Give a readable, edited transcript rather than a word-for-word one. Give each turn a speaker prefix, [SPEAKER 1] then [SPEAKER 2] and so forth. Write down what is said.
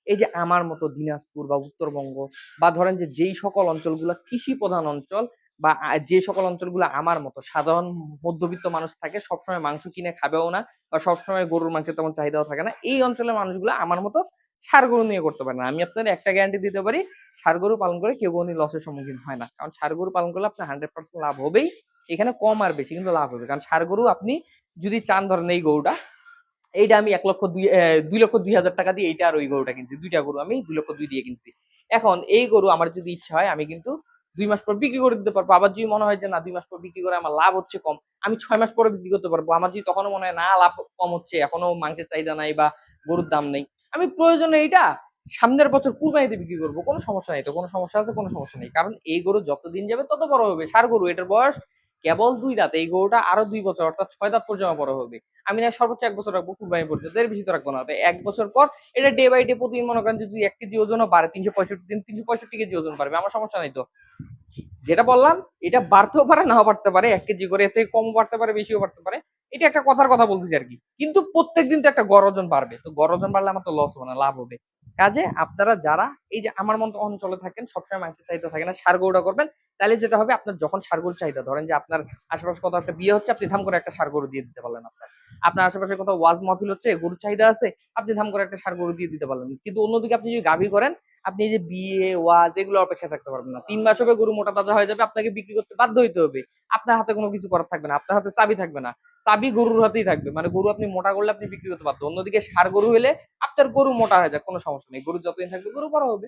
[SPEAKER 1] এই যে আমার মতো দিনাজপুর বা উত্তরবঙ্গ বা ধরেন যে যেই সকল অঞ্চলগুলো কৃষি প্রধান অঞ্চল বা যে সকল অঞ্চলগুলো আমার মতো সাধারণ মধ্যবিত্ত মানুষ থাকে, সবসময় মাংস কিনে খাবেও না বা সবসময় গরুর মাংসের তেমন চাহিদাও থাকে না, এই অঞ্চলের মানুষগুলো আমার মতো ষাঁড় গরু নিয়ে করতে পারে না। আমি আপনাদের একটা গ্যারান্টি দিতে পারি, ষাঁড় গরু পালন করে কেউ কোনোদিন লসের সম্মুখীন হয় না। কারণ ষাঁড় গরু পালন করলে আপনার 100% লাভ হবেই। এখানে কম আর বেশি কিন্তু লাভ হবে। কারণ ষাঁড় গরু আপনি যদি চান, ধরেন এই গরুটা, এইটা আমি 2,02,000 টাকা দিয়ে এইটা আর ওই গরুটা কিনছি, দুইটা গরু আমি 2,02,000 দিয়ে কিনছি। এখন এই গরু আমার যদি ইচ্ছা হয় আমি কিন্তু 2 মাস পর বিক্রি করে দিতে পারবো। আবার যদি মনে হয় যে না 2 মাস পর বিক্রি করে আমার লাভ হচ্ছে কম, আমি 6 মাস পরে বিক্রি করতে পারবো। আমার যদি তখনও মনে হয় না লাভ কম হচ্ছে, এখনো মাংসের চাহিদা নাই বা গরুর দাম নেই, আমি প্রয়োজনে এইটা সামনের বছর কুরবানিতে বিক্রি করবো। কোনো সমস্যা নেই। তো কোনো সমস্যা আছে? কোনো সমস্যা নেই। কারণ এই গরু যত দিন যাবে তত বড় হবে। ষাঁড় গরু, এটার বয়স কেবল 2 দাঁত। এই গরুটা আরো 2 বছর অর্থাৎ 6 দাঁত পর্যন্ত বড় হবে। আমি না সর্বোচ্চ 1 বছর রাখবো কুরবানি পর্যন্ত, এর বেশি তো রাখবো না। 1 বছর পর এটা ডে বাই ডে প্রতিদিন মনে করেন যদি 1 কেজি ওজনও বাড়ে, 365 দিন 365 কেজি ওজন বাড়বে, আমার সমস্যা নাই তো। যেটা বললাম, এটা বাড়তেও পারে নাও বাড়তে পারে, 1 কেজি করে, এর থেকে কমও বাড়তে পারে বেশিও বাড়তে পারে। এটা একটা কথার কথা বলতেছি আর কি। কিন্তু প্রত্যেকদিন তো একটা গড় ওজন বাড়বে, তো গড় ওজন বাড়লে আমার তো লস হবে না, লাভ হবে। কাজে আপনারা যারা এই যে আমার মতো অঞ্চলে থাকেন, সবসময় মাংসের চাহিদা থাকে না, ষাঁড় গরুটা করবেন। তাহলে যেটা হবে, আপনার যখন ষাঁড় গরুর চাহিদা, ধরেন যে আপনার আশেপাশে কোথাও একটা বিয়ে হচ্ছে, আপনি ধাম করে একটা ষাঁড় গরু দিয়ে দিতে পারলেন। আপনার আশেপাশে কোথাও ওয়াজ মাহফিল হচ্ছে, গরুর চাহিদা আছে, আপনি ধাম করে একটা ষাঁড় গরু দিয়ে দিতে পারলেন। কিন্তু অন্যদিকে আপনি যদি গাভী করেন, আপনি এই যে বিয়ে ওয়াজ এগুলো অপেক্ষা থাকতে পারবেন না। 3 মাস হবে গরু মোটা তাজা হয়ে যাবে, আপনাকে বিক্রি করতে বাধ্য হইতে হবে। আপনার হাতে কোনো কিছু করার থাকবে না, আপনার হাতে চাবি থাকবে না, চাবি গরুর হাতেই থাকবে। মানে গরু আপনি মোটা করলে আপনি বিক্রি করতে পারতো। অন্যদিকে ষাঁড় গরু হলে আপনার গরু মোটা হয়ে যায়, কোনো সমস্যা নেই, গরু যতদিন থাকবে গরু বড় হবে।